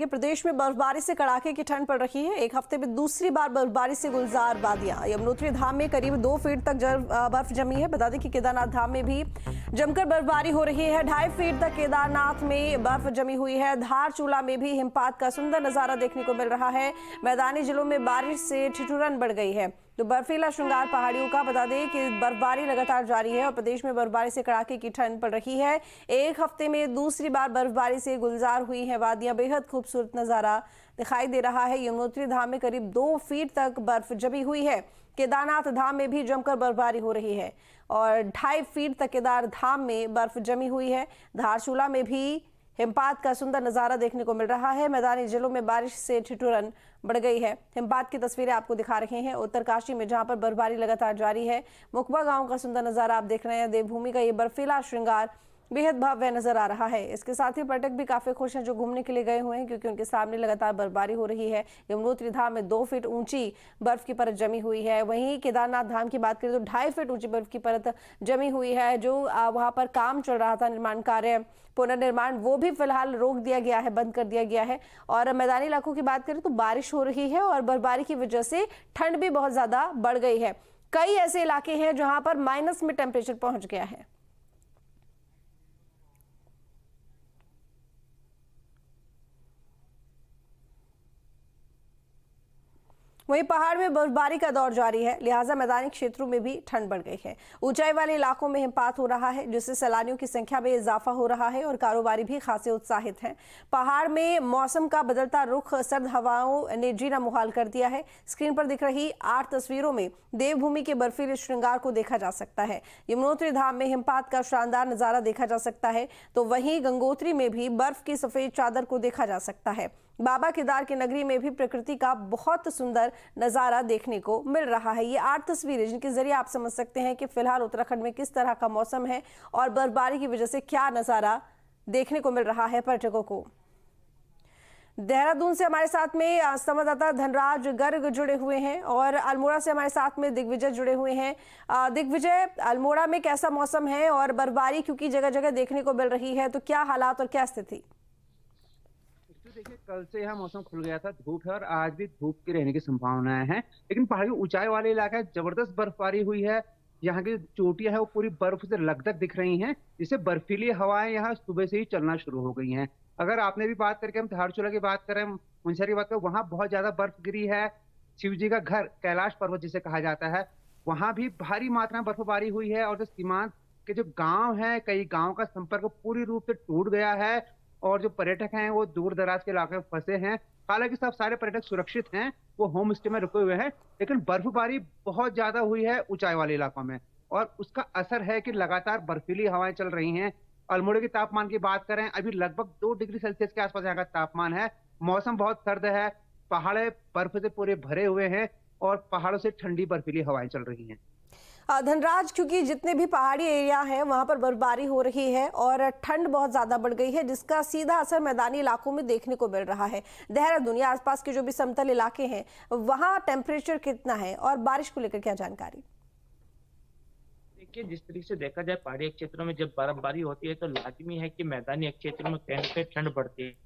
कि प्रदेश में बर्फबारी से कड़ाके की ठंड पड़ रही है। एक हफ्ते में दूसरी बार बर्फबारी से गुलजार वादियां। यमुनोत्री धाम में करीब 2 फीट तक बर्फ जमी है। बता दें कि केदारनाथ धाम में भी जमकर बर्फबारी हो रही है। 2.5 फीट तक केदारनाथ में बर्फ जमी हुई है। धारचूला में भी हिमपात का सुंदर नजारा देखने को मिल रहा है। मैदानी जिलों में बारिश से ठिठुरन बढ़ गई है। तो बर्फीला श्रृंगार पहाड़ियों का बता दें कि बर्फबारी लगातार जारी है और प्रदेश में बर्फबारी से कड़ाके की ठंड पड़ रही है। एक हफ्ते में दूसरी बार बर्फबारी से गुलजार हुई है वादियां। बेहद खूबसूरत नजारा दिखाई दे रहा है। यमुनोत्री धाम में करीब 2 फीट तक बर्फ जमी हुई है। केदारनाथ धाम में भी जमकर बर्फबारी हो रही है और 2.5 फीट तक केदार धाम में बर्फ जमी हुई है। धारचूला में भी हिमपात का सुंदर नजारा देखने को मिल रहा है। मैदानी जिलों में बारिश से ठिठुरन बढ़ गई है। हिमपात की तस्वीरें आपको दिखा रहे हैं उत्तरकाशी में, जहां पर बर्फबारी लगातार जारी है। मुकबा गांव का सुंदर नजारा आप देख रहे हैं। देवभूमि का ये बर्फीला श्रृंगार बेहद भव्य नजर आ रहा है। इसके साथ ही पर्यटक भी काफी खुश हैं जो घूमने के लिए गए हुए हैं, क्योंकि उनके सामने लगातार बर्फबारी हो रही है। यमुनोत्री धाम में 2 फीट ऊंची बर्फ की परत जमी हुई है। वहीं केदारनाथ धाम की बात करें तो 2.5 फीट ऊंची बर्फ की परत जमी हुई है। जो वहां पर काम चल रहा था, निर्माण कार्य, पुनर्निर्माण, वो भी फिलहाल रोक दिया गया है, बंद कर दिया गया है। और मैदानी इलाकों की बात करें तो बारिश हो रही है और बर्फबारी की वजह से ठंड भी बहुत ज्यादा बढ़ गई है। कई ऐसे इलाके हैं जहां पर माइनस में टेम्परेचर पहुंच गया है। वहीं पहाड़ में बर्फबारी का दौर जारी है, लिहाजा मैदानी क्षेत्रों में भी ठंड बढ़ गई है। ऊंचाई वाले इलाकों में हिमपात हो रहा है, जिससे सैलानियों की संख्या में इजाफा हो रहा है और कारोबारी भी खासे उत्साहित हैं। पहाड़ में मौसम का बदलता रुख सर्द हवाओं ने जीना मुहाल कर दिया है। स्क्रीन पर दिख रही 8 तस्वीरों में देवभूमि के बर्फीले श्रृंगार को देखा जा सकता है। यमुनोत्री धाम में हिमपात का शानदार नजारा देखा जा सकता है, तो वहीं गंगोत्री में भी बर्फ की सफेद चादर को देखा जा सकता है। बाबा केदार की नगरी में भी प्रकृति का बहुत सुंदर नजारा देखने को मिल रहा है। ये 8 तस्वीरें जिनके जरिए आप समझ सकते हैं कि फिलहाल उत्तराखंड में किस तरह का मौसम है और बर्फबारी की वजह से क्या नजारा देखने को मिल रहा है पर्यटकों को। देहरादून से हमारे साथ में संवाददाता धनराज गर्ग जुड़े हुए हैं और अल्मोड़ा से हमारे साथ में दिग्विजय जुड़े हुए हैं। दिग्विजय, अल्मोड़ा में कैसा मौसम है और बर्फबारी क्योंकि जगह जगह देखने को मिल रही है, तो क्या हालात और क्या स्थिति? देखिए, कल से यहाँ मौसम खुल गया था, धूप है और आज भी धूप की रहने की संभावनाएं हैं। लेकिन पहाड़ी ऊंचाई वाले इलाके में जबरदस्त बर्फबारी हुई है। यहाँ की चोटियां है वो पूरी बर्फ से लकदक दिख रही हैं, जिससे बर्फीली हवाएं यहाँ सुबह से ही चलना शुरू हो गई हैं। अगर आपने भी बात करके हम धारचूला की बात करें, मुनस्यारी की बात करें, वहां बहुत ज्यादा बर्फ गिरी है। शिव जी का घर कैलाश पर्वत जिसे कहा जाता है, वहां भी भारी मात्रा में बर्फबारी हुई है। और जो सीमांत के जो गाँव है, कई गाँव का संपर्क पूरी रूप से टूट गया है और जो पर्यटक हैं वो दूर दराज के इलाके में फंसे हैं। हालांकि सब सारे पर्यटक सुरक्षित हैं, वो होम स्टे में रुके हुए हैं, लेकिन बर्फबारी बहुत ज्यादा हुई है ऊंचाई वाले इलाकों में और उसका असर है कि लगातार बर्फीली हवाएं चल रही हैं। अल्मोड़ा के तापमान की बात करें, अभी लगभग 2 डिग्री सेल्सियस के आसपास यहाँ का तापमान है। मौसम बहुत सर्द है, पहाड़ बर्फ से पूरे भरे हुए हैं और पहाड़ों से ठंडी बर्फीली हवाएं चल रही हैं। धनराज, क्योंकि जितने भी पहाड़ी एरिया हैं वहां पर बर्फबारी हो रही है और ठंड बहुत ज्यादा बढ़ गई है, जिसका सीधा असर मैदानी इलाकों में देखने को मिल रहा है। देहरादून या आसपास के जो भी समतल इलाके हैं, वहां टेम्परेचर कितना है और बारिश को लेकर क्या जानकारी? देखिए, जिस तरीके से देखा जाए, पहाड़ी क्षेत्रों में जब बर्फबारी होती है तो लाजमी है कि मैदानी क्षेत्रों में कहीं न कहीं ठंड बढ़ती है,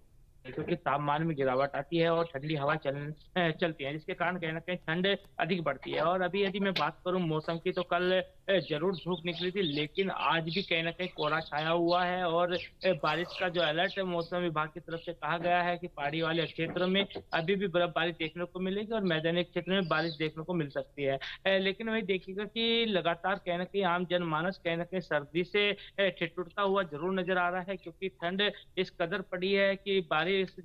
क्योंकि तापमान में गिरावट आती है और ठंडी हवा चलती है, जिसके कारण कहीं ना कहीं ठंड अधिक बढ़ती है। और अभी यदि मैं बात करूं मौसम की, तो कल जरूर धूप निकली थी, लेकिन आज भी कहीं ना कहीं कोहरा छाया हुआ है और बारिश का जो अलर्ट मौसम विभाग की तरफ से कहा गया है कि पहाड़ी वाले क्षेत्रों में अभी भी बर्फबारी देखने को मिलेगी और मैदानी क्षेत्र में बारिश देखने को मिल सकती है। लेकिन वही देखिएगा कि लगातार कहीं ना कहीं आम जनमानस कहीं ना कहीं सर्दी से ठिठुरता हुआ जरूर नजर आ रहा है, क्योंकि ठंड इस कदर पड़ी है कि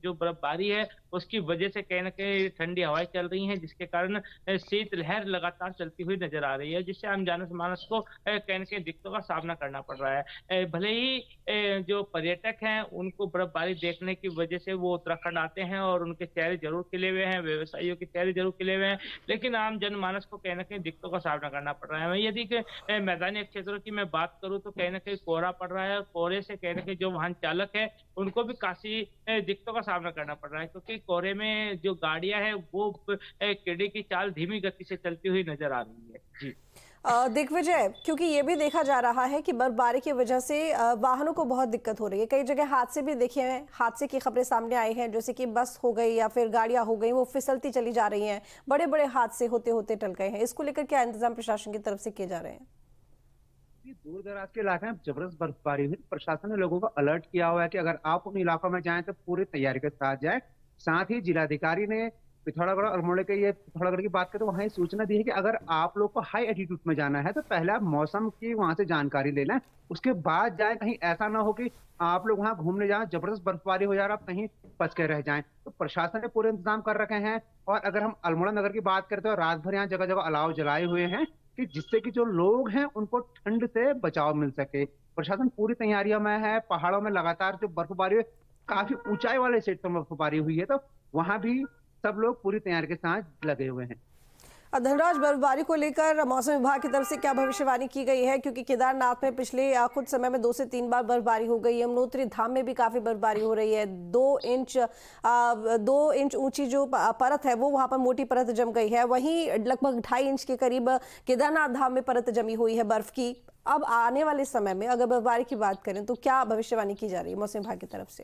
जो बर्फबारी है उसकी वजह से कहीं ना कहीं ठंडी हवाएं चल रही हैं, जिसके कारण शीतलहर लगातार चलती हुई नजर आ रही है, जिससे आम जनमानस को कहीं ना कहीं दिक्कतों का सामना करना पड़ रहा है। भले ही जो पर्यटक हैं उनको बर्फबारी देखने की वजह से वो उत्तराखंड आते हैं और उनके चेहरे जरूर खिले हुए हैं, व्यवसायियों के चेहरे जरूर खिले हुए हैं, लेकिन आम जनमानस को कहीं ना कहीं दिक्कतों का सामना करना पड़ रहा है। वहीं यदि मैदानी क्षेत्रों की मैं बात करूं तो कहीं ना कहीं कोहरा पड़ रहा है और कोहरे से कहीं ना कहीं जो वाहन चालक है उनको भी काफी दिक्कतों का सामना करना पड़ रहा है, क्योंकि कोहरे में जो गाड़ियां हैं वो कीड़े की चाल धीमी गति से चलती हुई नजर आ रही है। जी। दिग्विजय, क्योंकि ये भी देखा जा रहा है कि बर्फबारी की वजह से वाहनों को बहुत दिक्कत हो रही है। कई जगह हादसे भी देखे हैं, हादसे की खबरें सामने आई हैं, जैसे कि बस हो गई या फिर गाड़ियां हो गई, वो फिसलती चली जा रही हैं, बड़े बड़े हादसे होते होते टल गए हैं। इसको लेकर क्या इंतजाम प्रशासन की तरफ से किए जा रहे हैं? दूर दराज के इलाके में जबरदस्त बर्फबारी हुई। प्रशासन ने लोगों को अलर्ट किया हुआ है कि अगर आप उन इलाकों में जाएं तो पूरी तैयारी के साथ जाएं। साथ ही जिलाधिकारी ने पिथौरागढ़ और अल्मोड़ा के ये पिथौरागढ़ की बात करें तो वहां ये सूचना दी है कि अगर आप लोग को हाई एल्टीट्यूड में जाना है तो पहले आप मौसम की वहां से जानकारी ले लें, उसके बाद जाएं। कहीं ऐसा ना हो कि आप लोग वहां घूमने जाएं, जबरदस्त बर्फबारी हो जाए और आप कहीं फंस के रह जाएं। तो प्रशासन ने पूरे इंतजाम कर रखे हैं। और अगर हम अल्मोड़ा नगर की बात करते हैं तो रात भर यहाँ जगह जगह अलाव जलाए हुए हैं कि जिससे कि जो लोग हैं उनको ठंड से बचाव मिल सके। प्रशासन पूरी तैयारियों में है। पहाड़ों में लगातार जो बर्फबारी हुई, काफी ऊंचाई वाले क्षेत्रों में बर्फबारी हुई है, तो वहां भी सब लोग पूरी तैयारी के साथ लगे हुए हैं। धनराज, बर्फबारी को लेकर मौसम विभाग की तरफ से क्या भविष्यवाणी की गई है? क्योंकि केदारनाथ में पिछले कुछ समय में 2 से 3 बार बर्फबारी हो गई है, यमुनोत्री धाम में भी काफी बर्फबारी हो रही है। 2 इंच ऊंची जो परत है वो वहां पर मोटी परत जम गई है। वहीं लगभग 2.5 इंच के करीब केदारनाथ धाम में परत जमी हुई है बर्फ की। अब आने वाले समय में अगर बर्फबारी की बात करें तो क्या भविष्यवाणी की जा रही है मौसम विभाग की तरफ से?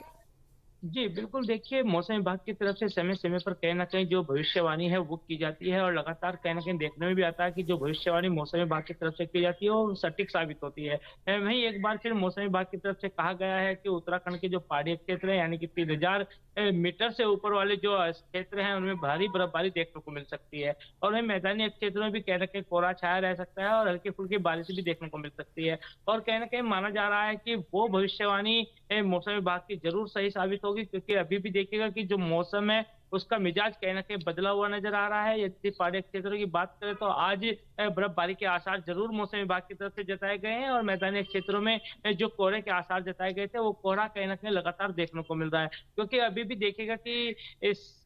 जी बिल्कुल, देखिए मौसम विभाग की तरफ से समय समय पर कहीं ना कहीं जो भविष्यवाणी है वो की जाती है और लगातार कहीं ना कहीं देखने में भी आता है कि जो भविष्यवाणी मौसम विभाग की तरफ से की जाती है वो सटीक साबित होती है। वहीं एक बार फिर मौसम विभाग की तरफ से कहा गया है कि उत्तराखंड के जो पहाड़ी क्षेत्र है यानी कि 3000 मीटर से ऊपर वाले जो क्षेत्र हैं उनमें भारी बर्फबारी देखने को मिल सकती है और वहीं मैदानी क्षेत्रों में भी कहीं ना कहीं कोहरा छाया रह सकता है और हल्की फुल्की बारिश भी देखने को मिल सकती है। और कहीं ना कहीं माना जा रहा है कि वो भविष्यवाणी मौसम विभाग की जरूर सही साबित होगी, क्योंकि अभी भी देखिएगा कि जो मौसम है उसका मिजाज कहीं ना कहीं बदला हुआ नजर आ रहा है। यदि पहाड़ी क्षेत्रों की बात करें तो आज बर्फबारी के आसार जरूर मौसम विभाग की तरफ से जताए गए हैं और मैदानी क्षेत्रों में जो कोहरे के आसार जताए गए थे वो कोहरा कहीं ना कहीं लगातार देखने को मिल रहा है। क्योंकि अभी भी देखिएगा कि इस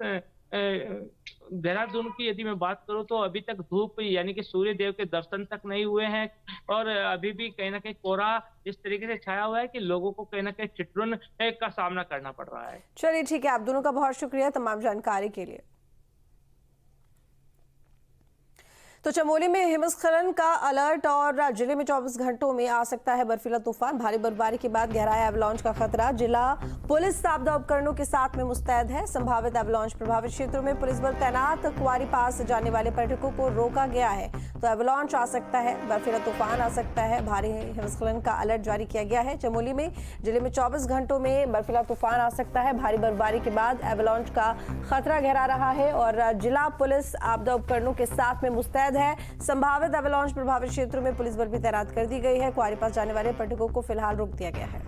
देहरादून की यदि मैं बात करूं तो अभी तक धूप यानी कि सूर्य देव के दर्शन तक नहीं हुए हैं और अभी भी कहीं ना कहीं कोहरा इस तरीके से छाया हुआ है कि लोगों को कहीं ना कहीं ठिठुरन का सामना करना पड़ रहा है। चलिए ठीक है, आप दोनों का बहुत शुक्रिया तमाम जानकारी के लिए। तो चमोली में हिमस्खलन का अलर्ट और जिले में 24 घंटों में आ सकता है बर्फीला तूफान। भारी बर्फबारी के बाद गहराया एवलांच का खतरा। जिला पुलिस आपदा उपकरणों के साथ में मुस्तैद है। संभावित एवलांच प्रभावित क्षेत्रों में पुलिस बल तैनात। कुंवारी पास जाने वाले पर्यटकों को रोका गया है। तो एवलांच आ सकता है, बर्फीला तूफान आ सकता है, भारी हिमस्खलन का अलर्ट जारी किया गया है। चमोली में जिले में 24 घंटों में बर्फीला तूफान आ सकता है। भारी बर्फबारी के बाद एवलांच का खतरा गहरा रहा है और जिला पुलिस आपदा उपकरणों के साथ में मुस्तैद है। संभावित एवलांच प्रभावित क्षेत्रों में पुलिस बल भी तैनात कर दी गई है। कुंवारी पास जाने वाले पर्यटकों को फिलहाल रोक दिया गया है।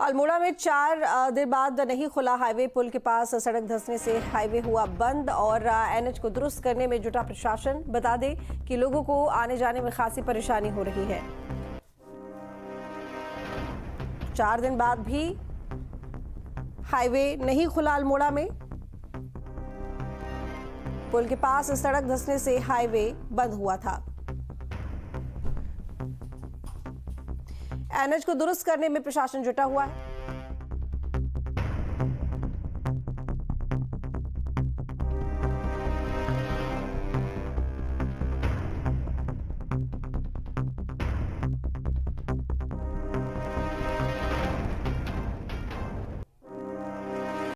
अल्मोड़ा में 4 दिन बाद नहीं खुला हाईवे। पुल के पास सड़क धंसने से हाईवे हुआ बंद और एनएच को दुरुस्त करने में जुटा प्रशासन। बता दें कि लोगों को आने जाने में खासी परेशानी हो रही है। 4 दिन बाद भी हाईवे नहीं खुला अल्मोड़ा में। पुल के पास सड़क धंसने से हाईवे बंद हुआ था। एनएच को दुरुस्त करने में प्रशासन जुटा हुआ है।